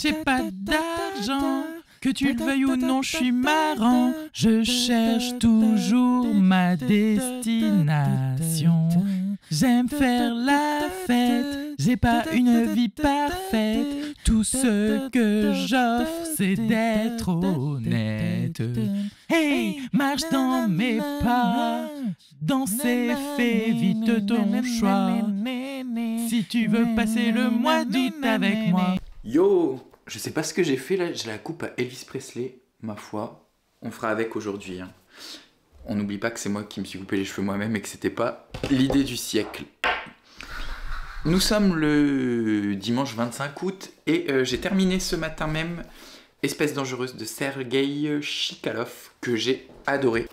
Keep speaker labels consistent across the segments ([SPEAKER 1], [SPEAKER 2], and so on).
[SPEAKER 1] J'ai pas d'argent, que tu le veuilles ou non, je suis marrant. Je cherche toujours ma destination. J'aime faire la fête, j'ai pas une vie parfaite. Tout ce que j'offre, c'est d'être honnête. Hey, marche dans mes pas, danser, fais vite ton choix. Si tu veux passer le mois d'août avec moi.
[SPEAKER 2] Yo, je sais pas ce que j'ai fait là, j'ai la coupe à Elvis Presley, ma foi. On fera avec aujourd'hui. Hein. On n'oublie pas que c'est moi qui me suis coupé les cheveux moi-même et que c'était pas l'idée du siècle. Nous sommes le dimanche 25 août et j'ai terminé ce matin même Espèce dangereuse de Sergueï Chikaloff que j'ai adoré.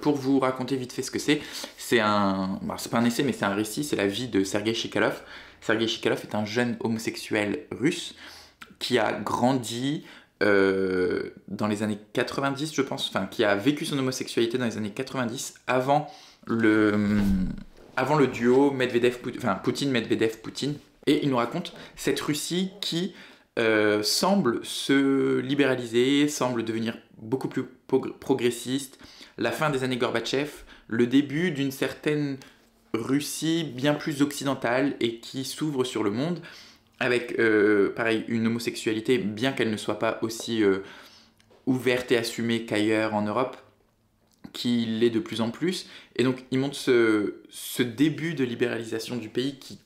[SPEAKER 2] Pour vous raconter vite fait ce que c'est un... Bon, c'est pas un essai mais c'est un récit, c'est la vie de Sergueï Chikaloff. Sergueï Chikaloff est un jeune homosexuel russe qui a grandi dans les années 90 je pense, enfin qui a vécu son homosexualité dans les années 90 avant le duo Poutine-Medvedev-Poutine. Et il nous raconte cette Russie qui semble se libéraliser, semble devenir beaucoup plus progressiste, la fin des années Gorbatchev, le début d'une certaine Russie bien plus occidentale et qui s'ouvre sur le monde, avec pareil, une homosexualité, bien qu'elle ne soit pas aussi ouverte et assumée qu'ailleurs en Europe, qui l'est de plus en plus. Et donc il montre ce début de libéralisation du pays qui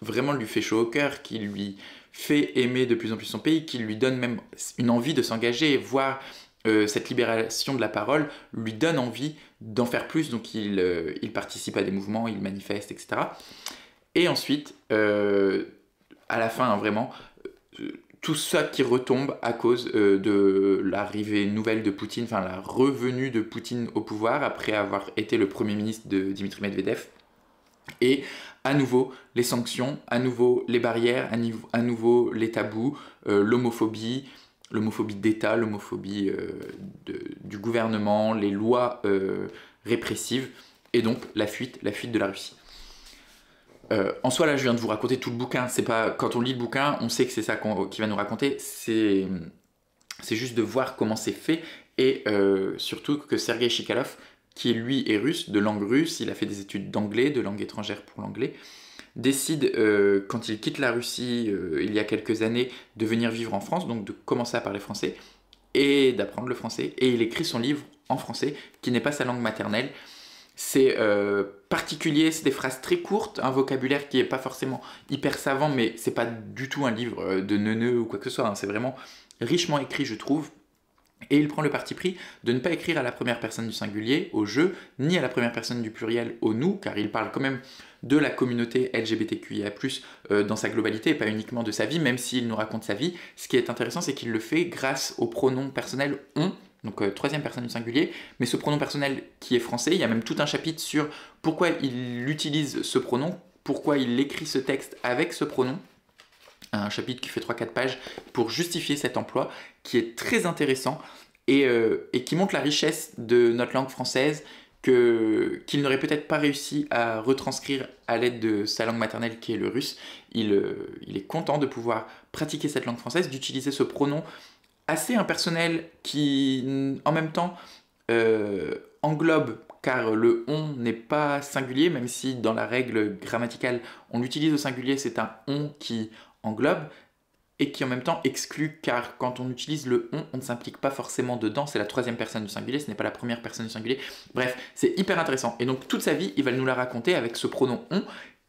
[SPEAKER 2] vraiment lui fait chaud au cœur, qui lui fait aimer de plus en plus son pays, qui lui donne même une envie de s'engager, voire cette libération de la parole lui donne envie d'en faire plus, donc il participe à des mouvements, il manifeste, etc. Et ensuite, à la fin, hein, vraiment, tout ça qui retombe à cause de l'arrivée nouvelle de Poutine, enfin la revenue de Poutine au pouvoir après avoir été le premier ministre de Dimitri Medvedev. Et à nouveau les sanctions, à nouveau les barrières, à nouveau les tabous, l'homophobie d'État, l'homophobie du gouvernement, les lois répressives, et donc la fuite de la Russie. En soi, là, je viens de vous raconter tout le bouquin. C'est pas, quand on lit le bouquin, on sait que c'est ça qu'il va nous raconter. C'est juste de voir comment c'est fait, et surtout que Sergueï Chikaloff, qui lui est russe, de langue russe, il a fait des études d'anglais, de langue étrangère pour l'anglais, décide, quand il quitte la Russie il y a quelques années, de venir vivre en France, donc de commencer à parler français et d'apprendre le français. Et il écrit son livre en français, qui n'est pas sa langue maternelle. C'est particulier, c'est des phrases très courtes, un vocabulaire qui n'est pas forcément hyper savant, mais c'est pas du tout un livre de neuneu ou quoi que ce soit, hein. C'est vraiment richement écrit, je trouve. Et il prend le parti pris de ne pas écrire à la première personne du singulier, au je, ni à la première personne du pluriel, au nous, car il parle quand même de la communauté LGBTQIA+, dans sa globalité, et pas uniquement de sa vie, même s'il nous raconte sa vie. Ce qui est intéressant, c'est qu'il le fait grâce au pronom personnel « on », donc troisième personne du singulier, mais ce pronom personnel qui est français, il y a même tout un chapitre sur pourquoi il utilise ce pronom, pourquoi il écrit ce texte avec ce pronom, un chapitre qui fait 3-4 pages pour justifier cet emploi, qui est très intéressant et qui montre la richesse de notre langue française, qu'il n'aurait peut-être pas réussi à retranscrire à l'aide de sa langue maternelle qui est le russe. Il est content de pouvoir pratiquer cette langue française, d'utiliser ce pronom assez impersonnel qui en même temps englobe, car le « on » n'est pas singulier, même si dans la règle grammaticale on l'utilise au singulier, c'est un « on » qui englobe, et qui en même temps exclut, car quand on utilise le on ne s'implique pas forcément dedans, c'est la troisième personne du singulier, ce n'est pas la première personne du singulier. Bref, c'est hyper intéressant. Et donc toute sa vie, il va nous la raconter avec ce pronom on,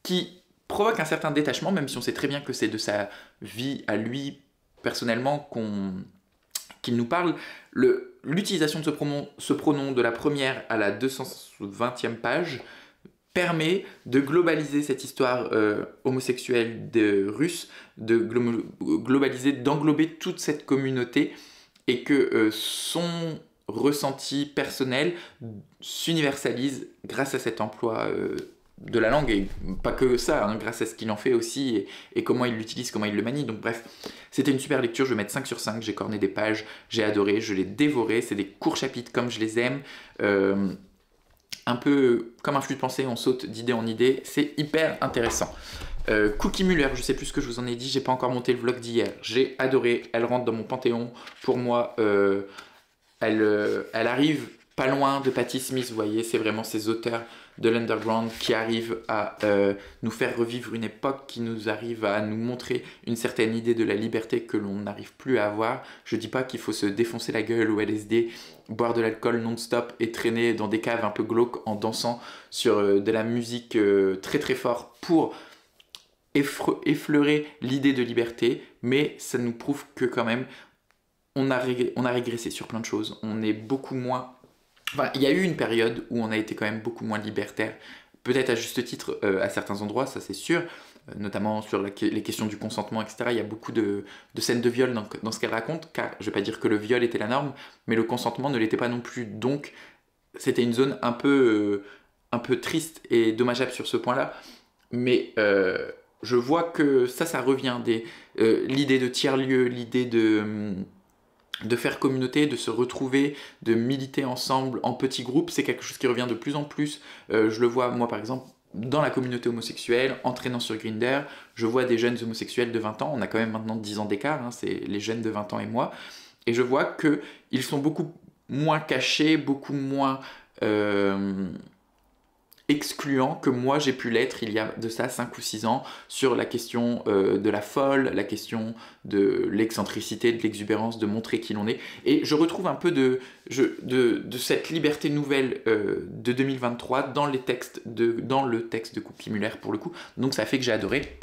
[SPEAKER 2] qui provoque un certain détachement, même si on sait très bien que c'est de sa vie à lui, personnellement, qu'il nous parle. L'utilisation de ce pronom de la première à la 220e page permet de globaliser cette histoire homosexuelle de Russes, d'englober toute cette communauté, et que son ressenti personnel s'universalise grâce à cet emploi de la langue, et pas que ça, hein, grâce à ce qu'il en fait aussi, et comment il l'utilise, comment il le manie. Donc bref, c'était une super lecture, je vais mettre 5 sur 5, j'ai corné des pages, j'ai adoré, je l'ai dévoré, c'est des courts chapitres comme je les aime, un peu comme un flux de pensée, on saute d'idée en idée, c'est hyper intéressant. Cookie Muller, je sais plus ce que je vous en ai dit, j'ai pas encore monté le vlog d'hier. J'ai adoré, elle rentre dans mon panthéon. Pour moi, elle arrive pas loin de Patti Smith, vous voyez, c'est vraiment ces auteurs de l'underground qui arrivent à nous faire revivre une époque, qui nous arrive à nous montrer une certaine idée de la liberté que l'on n'arrive plus à avoir. Je dis pas qu'il faut se défoncer la gueule au LSD, boire de l'alcool non-stop et traîner dans des caves un peu glauques en dansant sur de la musique très très fort pour effleurer l'idée de liberté, mais ça nous prouve que quand même on a régressé sur plein de choses. On est beaucoup moins... Enfin, il y a eu une période où on a été quand même beaucoup moins libertaire, peut-être à juste titre à certains endroits, ça c'est sûr, notamment sur les questions du consentement, etc. Il y a beaucoup de scènes de viol dans ce qu'elle raconte, car je ne vais pas dire que le viol était la norme, mais le consentement ne l'était pas non plus, donc c'était une zone un peu triste et dommageable sur ce point-là, mais je vois que ça revient, l'idée de tiers-lieu, l'idée de faire communauté, de se retrouver, de militer ensemble en petits groupes, c'est quelque chose qui revient de plus en plus. Je le vois, moi par exemple, dans la communauté homosexuelle, en traînant sur Grindr, je vois des jeunes homosexuels de 20 ans, on a quand même maintenant 10 ans d'écart, hein, c'est les jeunes de 20 ans et moi, et je vois qu'ils sont beaucoup moins cachés, beaucoup moins excluant que moi j'ai pu l'être il y a de ça 5 ou 6 ans sur la question de la folle, la question de l'excentricité, de l'exubérance, de montrer qui l'on est. Et je retrouve un peu de cette liberté nouvelle de 2023 dans le texte de Cookie Muller pour le coup. Donc ça fait que j'ai adoré.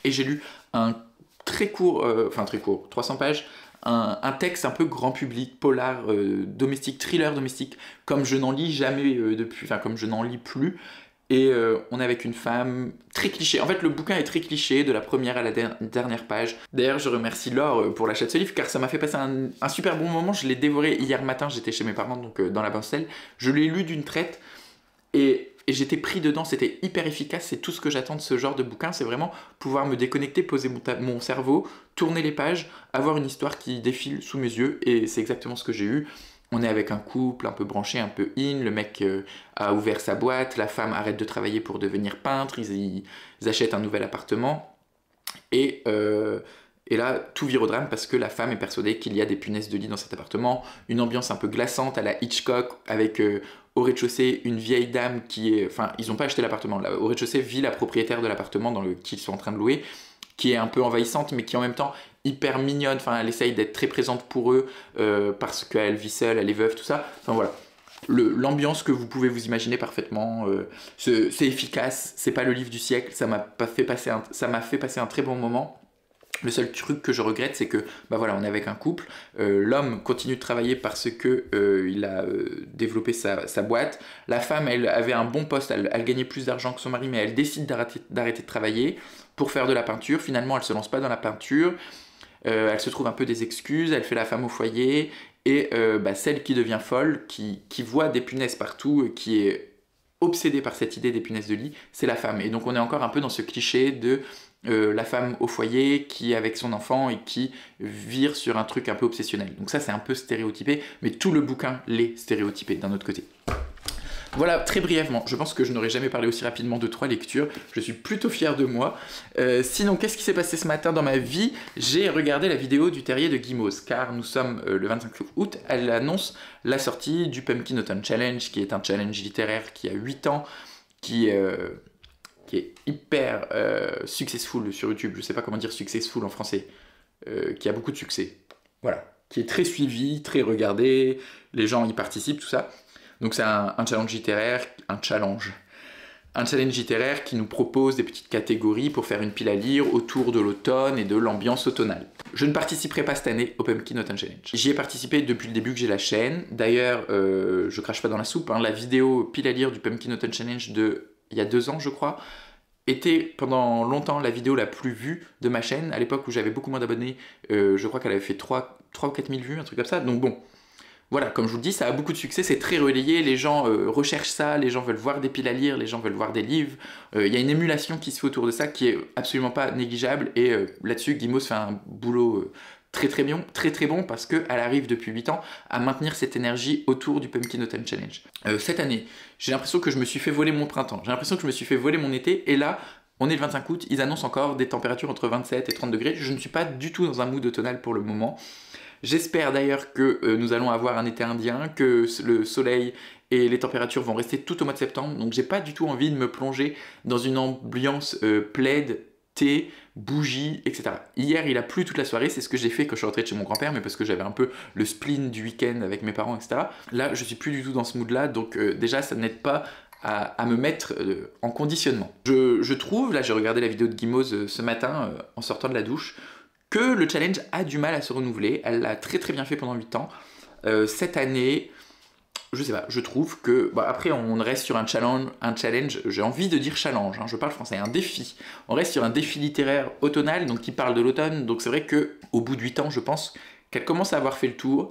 [SPEAKER 2] Et j'ai lu un très court, 300 pages, un texte un peu grand public, polar, domestique, thriller domestique, comme je n'en lis jamais depuis, enfin comme je n'en lis plus. Et on est avec une femme très cliché. En fait, le bouquin est très cliché, de la première à la dernière page. D'ailleurs, je remercie Laure pour l'achat de ce livre, car ça m'a fait passer un super bon moment. Je l'ai dévoré hier matin, j'étais chez mes parents, donc dans la Bancelle. Je l'ai lu d'une traite, et j'étais pris dedans, c'était hyper efficace, c'est tout ce que j'attends de ce genre de bouquin, c'est vraiment pouvoir me déconnecter, poser mon cerveau, tourner les pages, avoir une histoire qui défile sous mes yeux, et c'est exactement ce que j'ai eu. On est avec un couple un peu branché, un peu in, le mec a ouvert sa boîte, la femme arrête de travailler pour devenir peintre, ils achètent un nouvel appartement, et là, tout vire au drame parce que la femme est persuadée qu'il y a des punaises de lit dans cet appartement, une ambiance un peu glaçante à la Hitchcock, avec au rez-de-chaussée une vieille dame qui est... Enfin, ils n'ont pas acheté l'appartement, au rez-de-chaussée vit la propriétaire de l'appartement qu'ils sont en train de louer, qui est un peu envahissante, mais qui en même temps hyper mignonne, enfin, elle essaye d'être très présente pour eux, parce qu'elle vit seule, elle est veuve, tout ça, enfin voilà. L'ambiance que vous pouvez vous imaginer parfaitement, c'est efficace, c'est pas le livre du siècle, ça m'a fait passer un très bon moment. Le seul truc que je regrette, c'est que bah voilà, on est avec un couple, l'homme continue de travailler parce que il a développé sa boîte, la femme elle avait un bon poste, elle gagnait plus d'argent que son mari, mais elle décide d'arrêter de travailler pour faire de la peinture. Finalement elle se lance pas dans la peinture, elle se trouve un peu des excuses, elle fait la femme au foyer, et celle qui devient folle, qui voit des punaises partout, qui est obsédée par cette idée des punaises de lit, c'est la femme. Et donc on est encore un peu dans ce cliché de la femme au foyer qui est avec son enfant et qui vire sur un truc un peu obsessionnel. Donc ça c'est un peu stéréotypé, mais tout le bouquin l'est stéréotypé d'un autre côté. Voilà, très brièvement, je pense que je n'aurais jamais parlé aussi rapidement de 3 lectures, je suis plutôt fier de moi. Sinon, qu'est-ce qui s'est passé ce matin dans ma vie? J'ai regardé la vidéo du Terrier de Guimauve, car nous sommes le 25 août, elle annonce la sortie du Pumpkin Autumn Challenge, qui est un challenge littéraire qui a 8 ans, qui est hyper successful sur YouTube, je sais pas comment dire successful en français, qui a beaucoup de succès, voilà, qui est très suivi, très regardé, les gens y participent, tout ça. Donc c'est un challenge littéraire, un challenge littéraire qui nous propose des petites catégories pour faire une pile à lire autour de l'automne et de l'ambiance automnale. Je ne participerai pas cette année au Pumpkin Autumn Challenge. J'y ai participé depuis le début que j'ai la chaîne. D'ailleurs, je crache pas dans la soupe, hein, la vidéo pile à lire du Pumpkin Autumn Challenge il y a 2 ans, je crois, était pendant longtemps la vidéo la plus vue de ma chaîne. À l'époque où j'avais beaucoup moins d'abonnés, je crois qu'elle avait fait 3 ou 4 000 vues, un truc comme ça. Donc bon, voilà, comme je vous le dis, ça a beaucoup de succès, c'est très relayé, les gens recherchent ça, les gens veulent voir des piles à lire, les gens veulent voir des livres. Il y a une émulation qui se fait autour de ça qui est absolument pas négligeable, et là-dessus, Guimauve fait un boulot très bon, parce qu'elle arrive depuis 8 ans à maintenir cette énergie autour du Pumpkin Autumn Challenge. Cette année, j'ai l'impression que je me suis fait voler mon printemps, j'ai l'impression que je me suis fait voler mon été, et là, On est le 25 août, ils annoncent encore des températures entre 27 et 30 degrés. Je ne suis pas du tout dans un mood automnal pour le moment. J'espère d'ailleurs que nous allons avoir un été indien, que le soleil et les températures vont rester tout au mois de septembre. Donc j'ai pas du tout envie de me plonger dans une ambiance plaid, thé, bougies, etc. Hier, il a plu toute la soirée, c'est ce que j'ai fait quand je suis rentré de chez mon grand-père, mais parce que j'avais un peu le spleen du week-end avec mes parents, etc. Là, je suis plus du tout dans ce mood-là, donc déjà, ça n'aide pas à me mettre en conditionnement. Je trouve, là j'ai regardé la vidéo de Guimauze ce matin en sortant de la douche, que le challenge a du mal à se renouveler. Elle l'a très très bien fait pendant 8 ans. Cette année, je sais pas, je trouve que... Bon, après, on reste sur un challenge, j'ai envie de dire challenge, hein, je parle français, un défi. On reste sur un défi littéraire automnal, donc qui parle de l'automne, donc c'est vrai qu'au bout de 8 ans, je pense qu'elle commence à avoir fait le tour.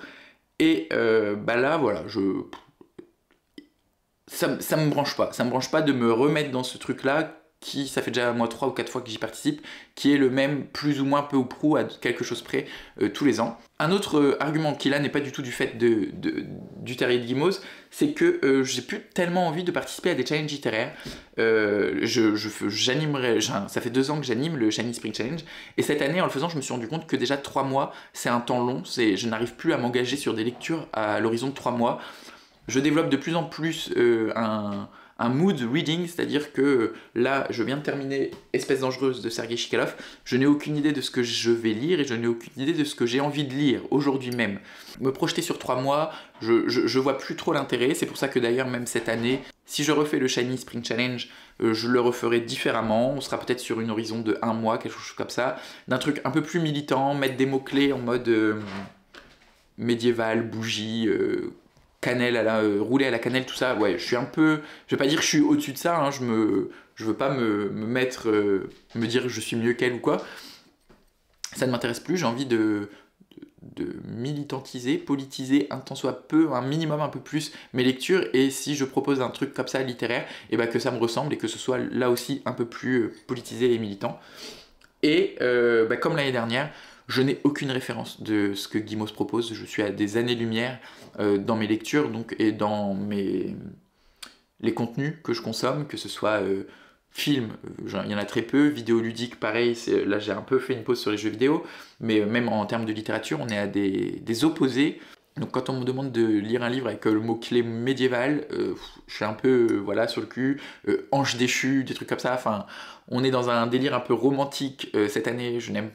[SPEAKER 2] Et là, voilà, ça me branche pas. Ça me branche pas de me remettre dans ce truc-là, qui, ça fait déjà moi 3 ou 4 fois que j'y participe, qui est le même plus ou moins peu ou prou à quelque chose près tous les ans. Un autre argument qui là n'est pas du tout du fait du terrier de Guimauze, c'est que j'ai plus tellement envie de participer à des challenges littéraires. J'animerai, ça fait 2 ans que j'anime le Shiny Spring Challenge, et cette année en le faisant je me suis rendu compte que déjà 3 mois c'est un temps long, je n'arrive plus à m'engager sur des lectures à l'horizon de 3 mois. Je développe de plus en plus un mood reading, c'est-à-dire que là, je viens de terminer Espèce dangereuse de Sergei Chikhalov, je n'ai aucune idée de ce que je vais lire et je n'ai aucune idée de ce que j'ai envie de lire aujourd'hui même. Me projeter sur 3 mois, je vois plus trop l'intérêt, c'est pour ça que d'ailleurs même cette année, si je refais le Shiny Spring Challenge, je le referai différemment, on sera peut-être sur une horizon de 1 mois, quelque chose comme ça, d'un truc un peu plus militant, mettre des mots-clés en mode médiéval, bougie, cannelle, rouler à la cannelle, tout ça, ouais, je suis un peu, je vais pas dire que je suis au-dessus de ça, hein, je veux pas me mettre, me dire que je suis mieux qu'elle ou quoi, ça ne m'intéresse plus, j'ai envie de militantiser, politiser un tant soit peu, un minimum un peu plus mes lectures, et si je propose un truc comme ça littéraire, et que ça me ressemble et que ce soit là aussi un peu plus politisé et militant. Et comme l'année dernière, je n'ai aucune référence de ce que Guimauze propose, je suis à des années-lumière dans mes lectures donc, et dans les contenus que je consomme, que ce soit films, il y en a très peu, vidéoludiques pareil, là j'ai un peu fait une pause sur les jeux vidéo, mais même en termes de littérature, on est à des opposés. Donc quand on me demande de lire un livre avec le mot-clé médiéval, je suis un peu voilà, sur le cul, ange déchu, des trucs comme ça, enfin on est dans un délire un peu romantique cette année, je n'aime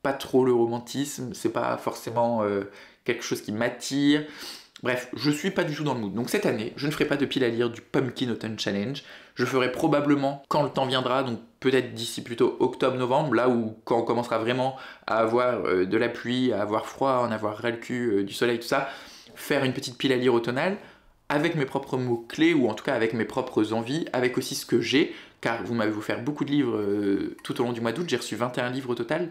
[SPEAKER 2] pas trop le romantisme, c'est pas forcément quelque chose qui m'attire. Bref, je suis pas du tout dans le mood. Donc cette année, je ne ferai pas de pile à lire du Pumpkin Autumn Challenge. Je ferai probablement quand le temps viendra, donc peut-être d'ici plutôt octobre-novembre, là où quand on commencera vraiment à avoir de la pluie, à avoir froid, à en avoir ras le cul, du soleil, tout ça, faire une petite pile à lire automnale avec mes propres mots-clés, ou en tout cas avec mes propres envies, avec aussi ce que j'ai, car vous m'avez offert beaucoup de livres tout au long du mois d'août, j'ai reçu 21 livres au total.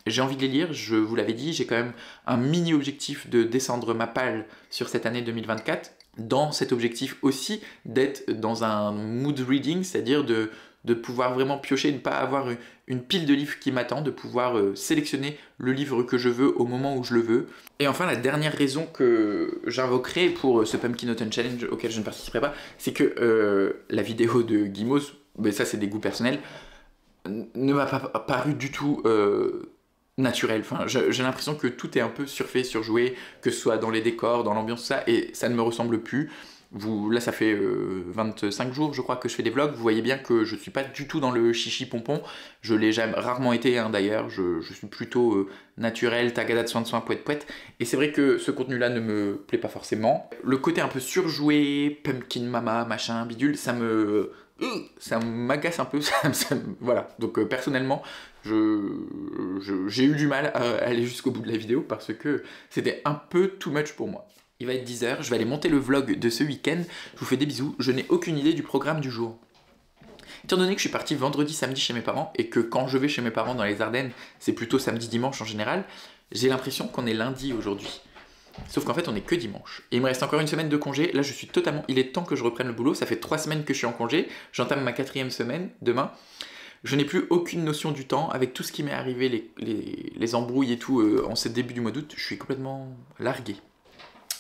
[SPEAKER 2] J'ai envie de les lire, je vous l'avais dit, j'ai quand même un mini objectif de descendre ma palle sur cette année 2024. Dans cet objectif aussi d'être dans un mood reading, c'est-à-dire de pouvoir vraiment piocher, de ne pas avoir une pile de livres qui m'attend, de pouvoir sélectionner le livre que je veux au moment où je le veux. Et enfin, la dernière raison que j'invoquerai pour ce Pumpkin Autumn Challenge auquel je ne participerai pas, c'est que la vidéo de Guimauze, mais ça c'est des goûts personnels, ne m'a pas paru du tout naturel. Enfin, j'ai l'impression que tout est un peu surfait, surjoué, que ce soit dans les décors, dans l'ambiance, tout ça, et ça ne me ressemble plus. Là, ça fait 25 jours, je crois, que je fais des vlogs. Vous voyez bien que je suis pas du tout dans le chichi pompon. Je l'ai rarement été, hein, d'ailleurs. Je suis plutôt naturel, tagada de soin, poète, poète. Et c'est vrai que ce contenu-là ne me plaît pas forcément. Le côté un peu surjoué, pumpkin mama, machin, bidule, ça m'agace un peu. Voilà. Donc, personnellement, j'ai eu du mal à aller jusqu'au bout de la vidéo parce que c'était un peu too much pour moi. Il va être 10h, je vais aller monter le vlog de ce week-end. Je vous fais des bisous, je n'ai aucune idée du programme du jour. Étant donné que je suis parti vendredi, samedi chez mes parents, et que quand je vais chez mes parents dans les Ardennes, c'est plutôt samedi, dimanche en général, j'ai l'impression qu'on est lundi aujourd'hui. Sauf qu'en fait, on est que dimanche. Et il me reste encore une semaine de congé. Là, je suis totalement... Il est temps que je reprenne le boulot. Ça fait 3 semaines que je suis en congé. J'entame ma 4e semaine, demain. Je n'ai plus aucune notion du temps. Avec tout ce qui m'est arrivé, les embrouilles et tout, en ce début du mois d'août, je suis complètement largué.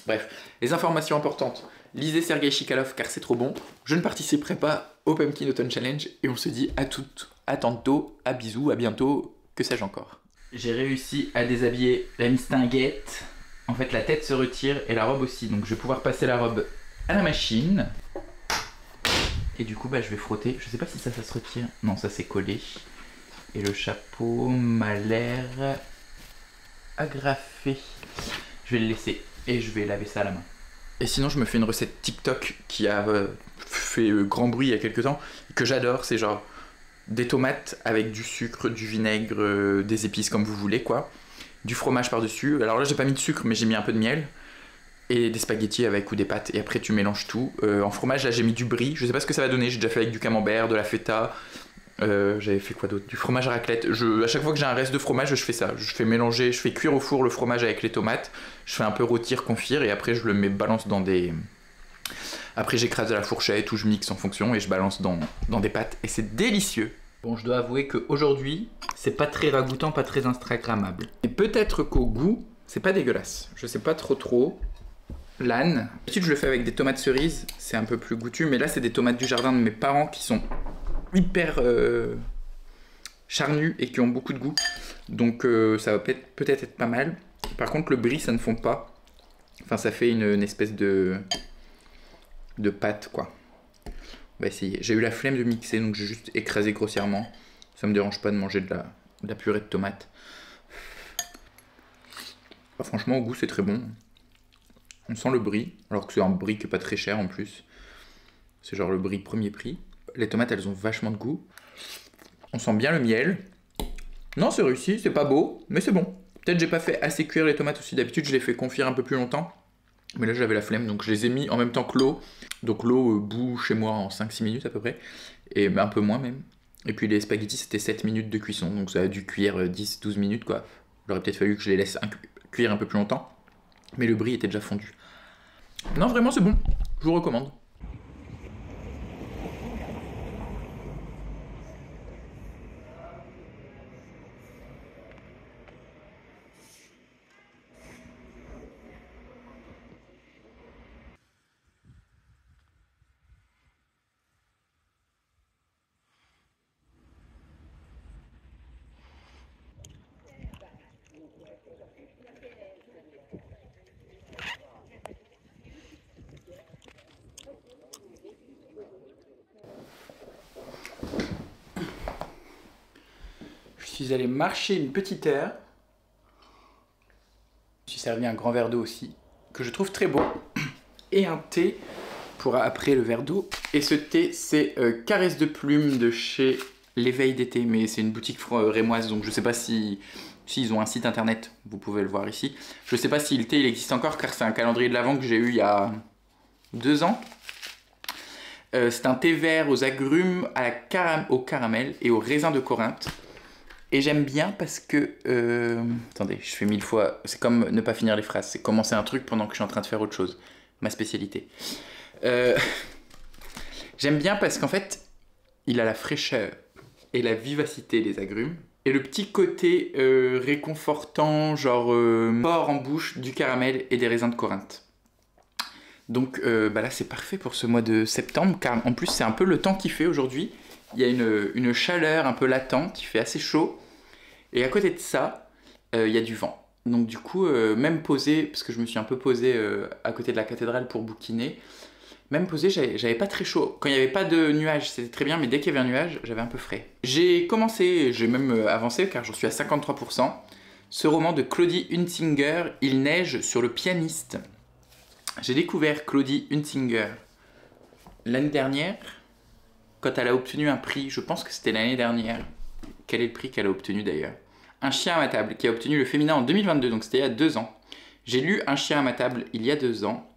[SPEAKER 2] Bref, les informations importantes. Lisez Sergei Chikaloff car c'est trop bon. Je ne participerai pas au Pumpkin Autumn Challenge et on se dit à toutes, à tantôt, à bisous, à bientôt, que sais-je encore. J'ai réussi à déshabiller la mistinguette. En fait, la tête se retire et la robe aussi. Donc je vais pouvoir passer la robe à la machine. Et du coup, bah, je vais frotter. Je sais pas si ça se retire. Non, ça s'est collé. Et le chapeau m'a l'air agrafé. Je vais le laisser et je vais laver ça à la main. Et sinon, je me fais une recette TikTok qui a fait grand bruit il y a quelques temps, que j'adore. C'est genre des tomates avec du sucre, du vinaigre, des épices comme vous voulez, quoi. Du fromage par-dessus. Alors là, j'ai pas mis de sucre, mais j'ai mis un peu de miel. Et des spaghettis avec ou des pâtes. Et après, tu mélanges tout. En fromage, là, j'ai mis du brie. Je sais pas ce que ça va donner. J'ai déjà fait avec du camembert, de la feta. J'avais fait quoi d'autre? Du fromage à raclette. À chaque fois que j'ai un reste de fromage, je fais ça. Je fais mélanger, je fais cuire au four le fromage avec les tomates. Je fais un peu rôtir, confire et après je le mets balance dans des. Après j'écrase à la fourchette ou je mixe en fonction et je balance dans des pâtes et c'est délicieux. Bon, je dois avouer qu'aujourd'hui, c'est pas très ragoûtant, pas très instagrammable. Et peut-être qu'au goût, c'est pas dégueulasse. Je sais pas trop. L'âne. D'habitude, je le fais avec des tomates cerises, c'est un peu plus goûtu, mais là, c'est des tomates du jardin de mes parents qui sont hyper charnues et qui ont beaucoup de goût. Donc, ça va peut-être être pas mal. Par contre, le brie, ça ne fond pas. Enfin, ça fait une espèce de pâte, quoi. On va essayer. J'ai eu la flemme de mixer, donc j'ai juste écrasé grossièrement. Ça me dérange pas de manger de la purée de tomate. Bah, franchement, au goût, c'est très bon. On sent le brie, alors que c'est un brie qui est pas très cher en plus. C'est genre le brie premier prix. Les tomates, elles ont vachement de goût. On sent bien le miel. Non, c'est réussi, c'est pas beau, mais c'est bon. Peut-être j'ai pas fait assez cuire les tomates aussi. D'habitude, je les fais confire un peu plus longtemps. Mais là, j'avais la flemme, donc je les ai mis en même temps que l'eau. Donc l'eau bout chez moi en 5-6 minutes à peu près. Et un peu moins même. Et puis les spaghettis, c'était 7 minutes de cuisson. Donc ça a dû cuire 10-12 minutes, quoi. Il aurait peut-être fallu que je les laisse cuire un peu plus longtemps. Mais le brie était déjà fondu. Non, vraiment, c'est bon. Je vous recommande. Je suis allé marcher une petite heure. Je me suis servi un grand verre d'eau aussi, que je trouve très beau. Et un thé pour après le verre d'eau. Et ce thé, c'est Caresse de Plume de chez L'Éveil d'été. Mais c'est une boutique rémoise, donc je sais pas si ils ont un site internet. Vous pouvez le voir ici. Je sais pas si le thé il existe encore, car c'est un calendrier de l'Avent que j'ai eu il y a 2 ans. C'est un thé vert aux agrumes, au caramel et au raisin de Corinthe. Et j'aime bien parce que... Attendez, je fais 1000 fois... C'est comme ne pas finir les phrases. C'est commencer un truc pendant que je suis en train de faire autre chose. Ma spécialité. J'aime bien parce qu'en fait, il a la fraîcheur et la vivacité des agrumes. Et le petit côté réconfortant, genre fort en bouche, du caramel et des raisins de Corinthe. Donc bah là, c'est parfait pour ce mois de septembre. Car en plus, c'est un peu le temps qu'il fait aujourd'hui. Il y a une chaleur un peu latente, il fait assez chaud. Et à côté de ça, il y a du vent. Donc du coup, même posé, parce que je me suis un peu posé à côté de la cathédrale pour bouquiner, même posé, j'avais pas très chaud. Quand il n'y avait pas de nuages, c'était très bien, mais dès qu'il y avait un nuage, j'avais un peu frais. J'ai même avancé, car j'en suis à 53%, ce roman de Claudie Hunsinger, Il neige sur le pianiste. J'ai découvert Claudie Hunsinger l'année dernière, quand elle a obtenu un prix, je pense que c'était l'année dernière. Quel est le prix qu'elle a obtenu d'ailleurs? Un chien à ma table, qui a obtenu le féminin en 2022, donc c'était il y a 2 ans. J'ai lu Un chien à ma table il y a 2 ans,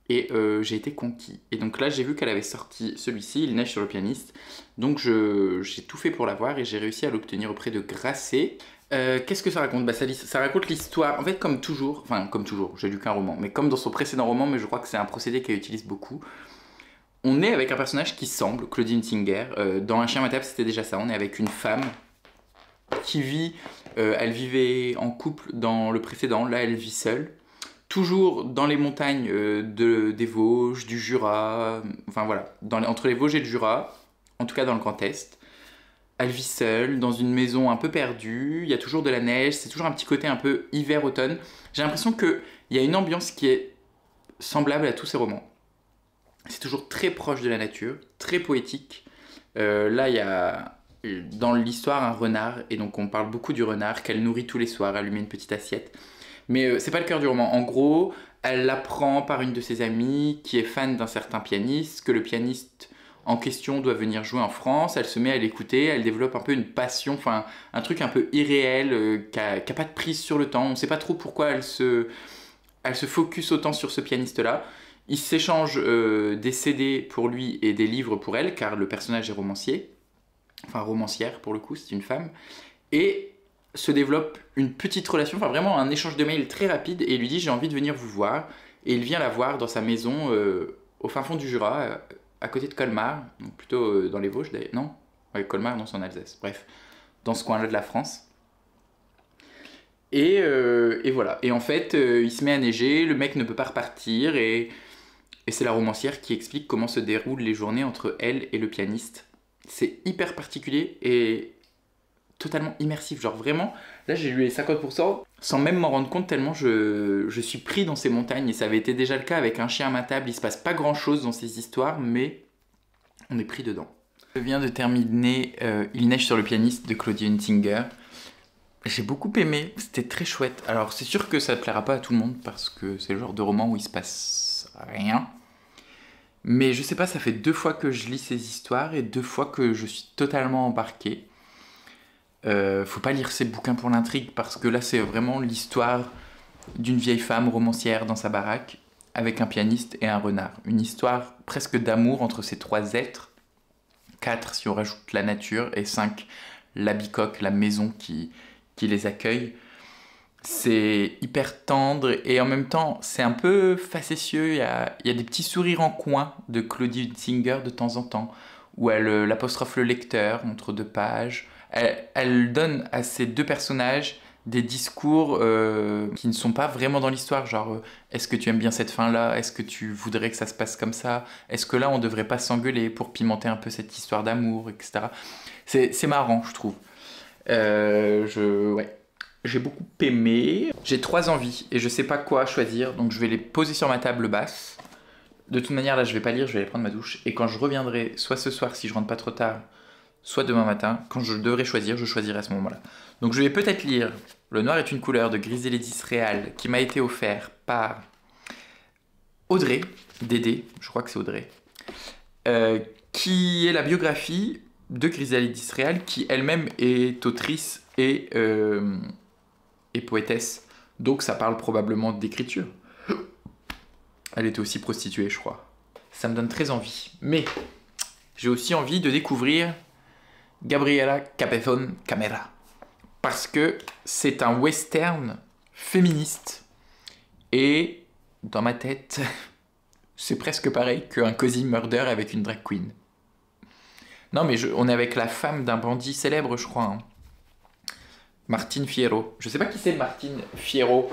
[SPEAKER 2] et j'ai été conquis. Et donc là, j'ai vu qu'elle avait sorti celui-ci, Il neige sur le pianiste. Donc j'ai tout fait pour l'avoir, et j'ai réussi à l'obtenir auprès de Grasset. Qu'est-ce que ça raconte? Bah, ça raconte l'histoire, en fait comme toujours, j'ai lu qu'un roman, mais comme dans son précédent roman, mais je crois que c'est un procédé qu'elle utilise beaucoup. On est avec un personnage qui semble, Claudie Hunsinger. Dans Un chien à ma table, c'était déjà ça. On est avec une femme qui vit... elle vivait en couple dans le précédent. Là, elle vit seule. toujours dans les montagnes des Vosges, du Jura, enfin voilà, entre les Vosges et le Jura, en tout cas dans le Grand Est. Elle vit seule, dans une maison un peu perdue, il y a toujours de la neige, c'est toujours un petit côté un peu hiver-automne. J'ai l'impression qu'il y a une ambiance qui est semblable à tous ces romans. C'est toujours très proche de la nature, très poétique. Là, il y a dans l'histoire un renard, et donc on parle beaucoup du renard qu'elle nourrit tous les soirs, elle lui met une petite assiette. Mais c'est pas le cœur du roman. En gros, elle apprend par une de ses amies qui est fan d'un certain pianiste, que le pianiste en question doit venir jouer en France. Elle se met à l'écouter, elle développe un peu une passion, enfin un truc un peu irréel, qui a pas de prise sur le temps. On sait pas trop pourquoi elle se focus autant sur ce pianiste-là. Ils s'échangent des CD pour lui et des livres pour elle, car le personnage est romancier. Enfin, romancière pour le coup, c'est une femme. Et se développe une petite relation, enfin vraiment un échange de mails très rapide. Et il lui dit, j'ai envie de venir vous voir. Et il vient la voir dans sa maison au fin fond du Jura, à côté de Colmar. Donc plutôt dans les Vosges d'ailleurs. Non, ouais, Colmar, non, c'est en Alsace. Bref, dans ce coin-là de la France. Et voilà. Et en fait, il se met à neiger, le mec ne peut pas repartir. Et c'est la romancière qui explique comment se déroulent les journées entre elle et le pianiste. C'est hyper particulier et totalement immersif. Genre vraiment, là j'ai lu les 50% sans même m'en rendre compte tellement je suis pris dans ces montagnes. Et ça avait été déjà le cas avec Un chien à ma table. Il se passe pas grand chose dans ces histoires, mais on est pris dedans. Je viens de terminer Il neige sur le pianiste de Claudia Hunsinger. J'ai beaucoup aimé, c'était très chouette. Alors c'est sûr que ça ne plaira pas à tout le monde parce que c'est le genre de roman où il se passe rien. Mais je sais pas, ça fait 2 fois que je lis ces histoires et 2 fois que je suis totalement embarqué. Faut pas lire ces bouquins pour l'intrigue parce que là c'est vraiment l'histoire d'une vieille femme romancière dans sa baraque avec un pianiste et un renard. Une histoire presque d'amour entre ces 3 êtres. 4 si on rajoute la nature et 5 la bicoque, la maison qui les accueille. C'est hyper tendre et en même temps c'est un peu facétieux. Il y a des petits sourires en coin de Claudia Hunsinger de temps en temps où elle apostrophe le lecteur entre 2 pages. Elle donne à ces 2 personnages des discours qui ne sont pas vraiment dans l'histoire, genre est-ce que tu aimes bien cette fin-là, est-ce que tu voudrais que ça se passe comme ça, est-ce que là on devrait pas s'engueuler pour pimenter un peu cette histoire d'amour, etc. C'est marrant, je trouve. Ouais. J'ai beaucoup aimé. J'ai 3 envies et je sais pas quoi choisir, donc je vais les poser sur ma table basse. De toute manière, là, je vais pas lire, je vais aller prendre ma douche. Et quand je reviendrai, soit ce soir si je rentre pas trop tard, soit demain matin, quand je devrais choisir, je choisirai à ce moment-là. Donc je vais peut-être lire Le noir est une couleur de Griseledis Réal, qui m'a été offert par Audrey, Dédé, je crois que c'est Audrey, qui est la biographie de Griseledis Réal, qui elle-même est autrice et poétesse. Donc ça parle probablement d'écriture. Elle était aussi prostituée, je crois. Ça me donne très envie. Mais j'ai aussi envie de découvrir Gabriela Capezón Camera. Parce que c'est un western féministe. Et dans ma tête, c'est presque pareil qu'un Cozy Murder avec une drag queen. Non mais on est avec la femme d'un bandit célèbre, je crois. Hein. Martín Fierro. Je sais pas qui c'est Martín Fierro.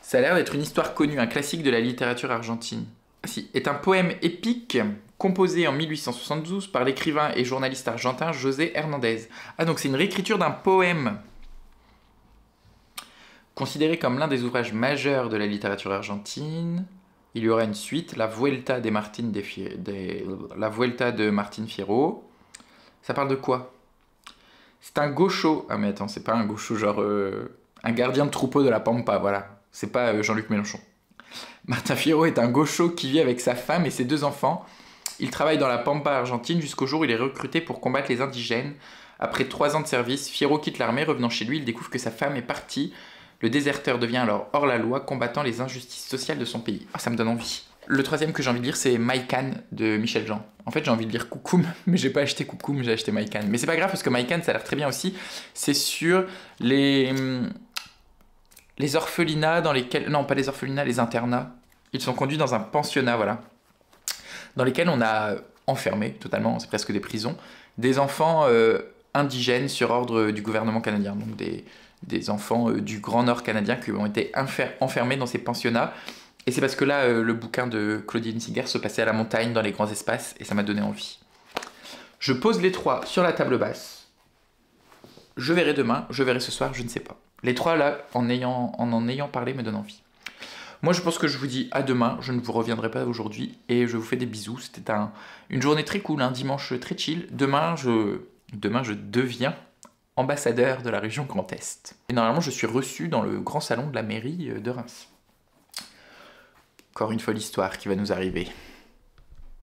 [SPEAKER 2] Ça a l'air d'être une histoire connue, un classique de la littérature argentine. Ah si, est un poème épique composé en 1872 par l'écrivain et journaliste argentin José Hernández. Ah donc c'est une réécriture d'un poème. Considéré comme l'un des ouvrages majeurs de la littérature argentine, il y aura une suite, La Vuelta de Martín Fierro. Ça parle de quoi? C'est un gaucho. Ah mais attends, c'est pas un gaucho genre un gardien de troupeau de la Pampa, voilà. C'est pas Jean-Luc Mélenchon. Martín Fierro est un gaucho qui vit avec sa femme et ses 2 enfants. Il travaille dans la Pampa argentine jusqu'au jour où il est recruté pour combattre les indigènes. Après 3 ans de service, Fierro quitte l'armée. Revenant chez lui, il découvre que sa femme est partie. Le déserteur devient alors hors la loi, combattant les injustices sociales de son pays. Ah, ça me donne envie. Le 3e que j'ai envie de lire, c'est Maïkan de Michel Jean. En fait, j'ai envie de lire Koukoum, mais j'ai pas acheté Koukoum, j'ai acheté Maïkan. Mais c'est pas grave parce que Maïkan, ça a l'air très bien aussi. C'est sur les orphelinats dans lesquels... Non, pas les orphelinats, les internats. Ils sont conduits dans un pensionnat, voilà. Dans lesquels on a enfermé, totalement, c'est presque des prisons, des enfants indigènes sur ordre du gouvernement canadien. Donc des enfants du Grand Nord canadien qui ont été enfermés dans ces pensionnats. Et c'est parce que là, le bouquin de Claudine Singer se passait à la montagne, dans les grands espaces, et ça m'a donné envie. Je pose les 3 sur la table basse. Je verrai demain, je verrai ce soir, je ne sais pas. Les 3 là, en ayant parlé, me donnent envie. Moi, je pense que je vous dis à demain. Je ne vous reviendrai pas aujourd'hui et je vous fais des bisous. C'était une journée très cool, un dimanche très chill. Demain, je deviens ambassadeur de la région Grand Est. Et normalement, je suis reçu dans le grand salon de la mairie de Reims. Encore une folle histoire qui va nous arriver.